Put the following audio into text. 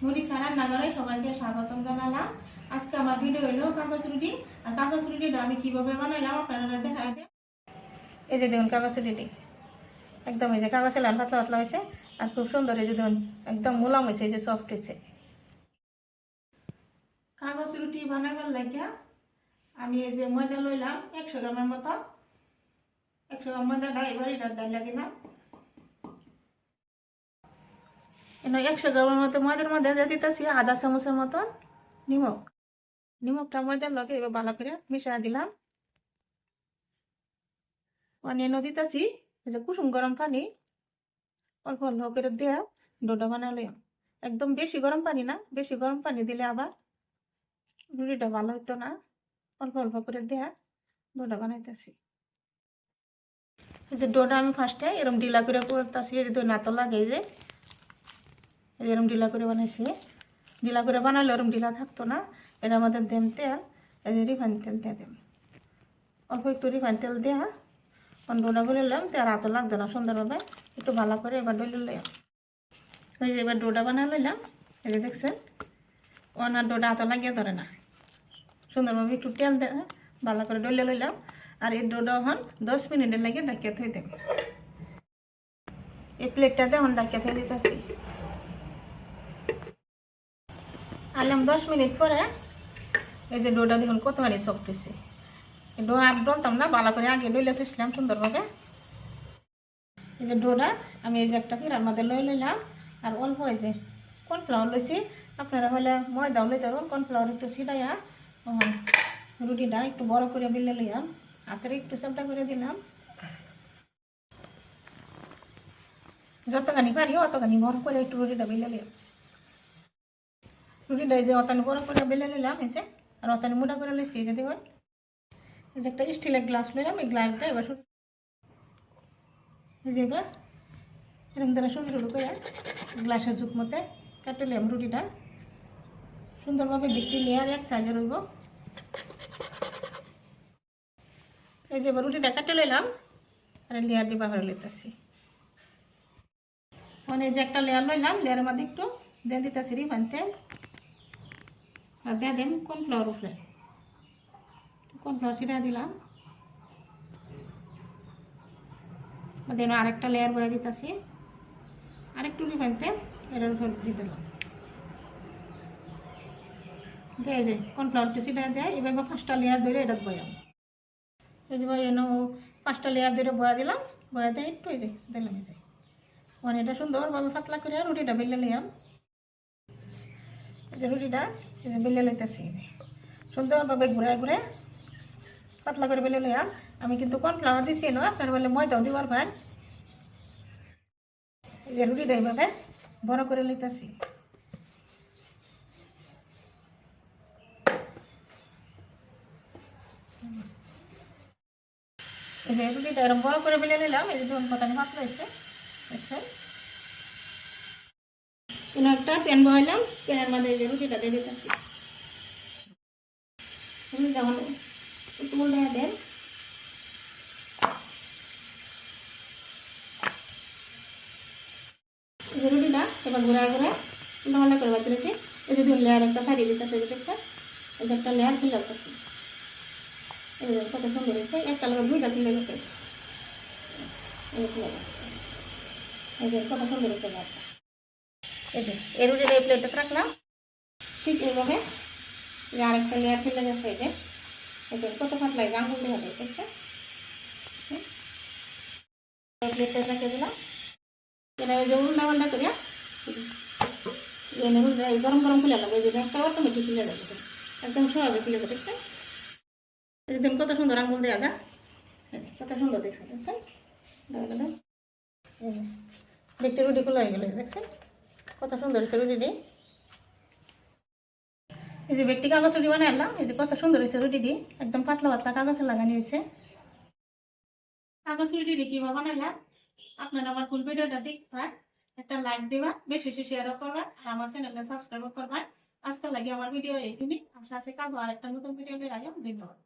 নুরিসা রান্নাঘরে সবাইকে স্বাগতম জানালাম। আজকে আমার ভিডিও হলো কাগজ রুটি। আর কাগজ রুটিটা আমি কিভাবে বানাইলাম আপনারা দেখাই দেন। এই যে দেখুন কাগজ রুটি একদম এই যে কাগজের লাল পাতলা পাতলা হয়েছে আর খুব সুন্দর। এই যে দেখুন একদম মোলাম হয়েছে, এই যে সফট হয়েছে। কাগজ রুটি বানাবার লাগিয়া আমি এই যে ময়দা লইলাম 100 গ্রামের মতো। 100 গ্রাম ময়দাটা এবার এটা ডাইলা দিলাম। 100 গ্রামের মতো ময়দার মধ্যে দিয়ে দিতেছি আধা চামচের মতন নিমক। নিমকটা ময়দার লগে এবার ভালো করে মিশিয়ে দিলাম। অনিয়ন দিতেছি এই যে কুসুম গরম পানি অল্প অল্প করে দিয়ে ডোটা বানালে। একদম বেশি গরম পানি না, বেশি গরম পানি দিলে আবার রুটিটা ভালো হতো না। অল্প অল্প করে দেয়া ডোটা বানাইতেছি। এই যে ডোটা আমি ফার্স্টে এরকম ঢিলা করে করতেছি, এই যে নাতো লাগে এই যে এরকম ঢিলা করে বানাইছি। ঢিলা করে বানালে ওরকম ঢিলা থাকতো না। এটা আমাদের দেম তেল, এই যে রিফাইন তেল দিয়ে দেম। অল্প একটু রিফাইন তেল দেওয়া ডোটা করে নিলাম, তো আর হাতও লাগতো না। সুন্দরভাবে একটু ভালো করে এবার ডলে লইলাম। ওই যে এবার ডোটা বানা লইলাম। এই যে দেখছেন ওনার ডোটা হাতও লাগিয়ে ধরে না। সুন্দরভাবে একটু তেল দেয় ভালো করে ডলে লইলাম। আর এই ডোটা এখন 10 মিনিটের লাগে ডাকিয়ে থই দেব। এই প্লেটটাতে এখন ডাকিয়ে থই দিতেছি। আনলাম 10 মিনিট পরে এই যে ডোটা দেখুন কতখানি সফট হয়েছে। ডো আর ডলতাম না, ভালো করে আগে ডলে থইছিলাম সুন্দরভাবে। এই যে ডোটা আমি এই যে একটা পিরার মধ্যে লইলাম। আর অল্প এই যে কর্নফ্লাওয়ার লইছি। আপনারা হলে ময়দাও লইতে পারবেন। কর্নফ্লাওয়ার একটু ছিটাইয়া রুটিটা একটু বড় করে বেলে লইলাম। হাতের একটু চাপটা করে দিলাম। যতখানি পারি অতখানি বড় করে একটু রুটিটা বেলে লইলাম। রুটিটা এই যে অতানি বড় করে বেলে লইলাম এই যে। আর অতানি মোটা করে লইছি এই যে দেখুন। এই যে একটা স্টিলের গ্লাস লইলাম, এই গ্লাস দিয়ে এবার এই যে এবার এরকম দ্বারা সরু সরু করে গ্লাসের ঝুঁক মতে কাটে নিলাম রুটিটা। সুন্দরভাবে বিক্রি লেয়ার এক সাইজে রইব। এই যে এবার রুটিটা কাটে লইলাম আর লেয়ার দিয়ে বাহির লইতেছি। মানে যে একটা লেয়ার লইলাম, লেয়ারের মধ্যে একটু দিয়ে দিতেছি রিফাইন তেল আর দিয়ে দেন কর্নফ্লাওয়ার উপরে। কর্নফ্লাওয়ার ছিটা দিলাম। দেন আরেকটা লেয়ার বয়ে দিতেছি। আরেকটু রিফাইন তেল এটার উপর দিয়ে দিলাম। দিয়ে যে কর্নফ্লাওয়ারটা ছিটা দেয়। এবার 5টা লেয়ার ধরে এটা বয়াম। এই যে ভাই এনে 5টা লেয়ার ধরে বয়া দিলাম। বয়া দিয়ে একটু এই যে দিলাম এই যে মানে এটা সুন্দরভাবে পাতলা করে রুটিটা বেলে নিলাম। এই যে রুটিটা এই যে বেলে লইতেছি সুন্দরভাবে ঘুরে ঘুরে পাতলা করে বেলে নিলাম। আমি কিন্তু কর্নফ্লাওয়ার দিচ্ছি না, আপনার বলে ময়দাও দিবার ভাই। এই যে রুটিটা এইভাবে বড় করে লইতেছি। এই যে রুটিটা এরকম বড় করে বেলে নিলাম। এই যে ধরুন কতটা পাতলা হয়েছে দেখছেন। একটা প্যান বসাইলাম, প্যানের মধ্যে এই যে রুটিটা দিয়ে দিতেছি। যেমন একটু উল্টে দেন। এই যে রুটিটা এবার ঘুরা ঘুরে উল্টা করে বাদ দিয়েছি। এই যে লেয়ার একটা সারিয়ে দিতেছে দেখছেন। এই যে একটা লেয়ার খুলে যাচ্ছে। এই যে কত সুন্দর হয়েছে। একটা লোক দুইটা খুলে গেছে। এই যে কত সুন্দর হয়েছে লেয়ারটা। এই যে এই রুটিটা এই প্লেটে রাখলাম। ঠিক এইভাবে আরেকটা লেয়ার খুলে গেছে। এই যে কত পাতলা আঙুল দেওয়া যায় দেখছে। প্লেটটা রেখে দিলাম। এটা ওই যে উল্টা পাল্টা করিয়া গরম গরম খুলে লাগবে। এই যে একটা অটোমেটিক খুলে যাবে, একদম সহজে খুলে যাবে দেখছেন। একদম কত সুন্দর আঙুল দেওয়া যায়, কত সুন্দর দেখছেন দেখছেন। দেখতে রুটি খোলা হয়ে গেল দেখছেন কত সুন্দর হয়েছে রুটিটি। এই যে ব্যক্তি কাগজ রুটি বানিয়ে আনলাম। এই যে কত সুন্দর হয়েছে রুটিটি, একদম পাতলা পাতলা কাগজে লাগানো হয়েছে। কাগজ রুটিটি কিভাবে বানাইলাম আপনারা আমার ফুল ভিডিওটা দেখবেন। একটা লাইক দিবা, বেশি বেশি শেয়ারও করবেন আর আমার চ্যানেলটা সাবস্ক্রাইব করবেন। আজকাল লাগে আমার ভিডিও এইটুকুই। আশা আছে কালকে আরেকটা নতুন ভিডিও নিয়ে আসব। ধন্যবাদ।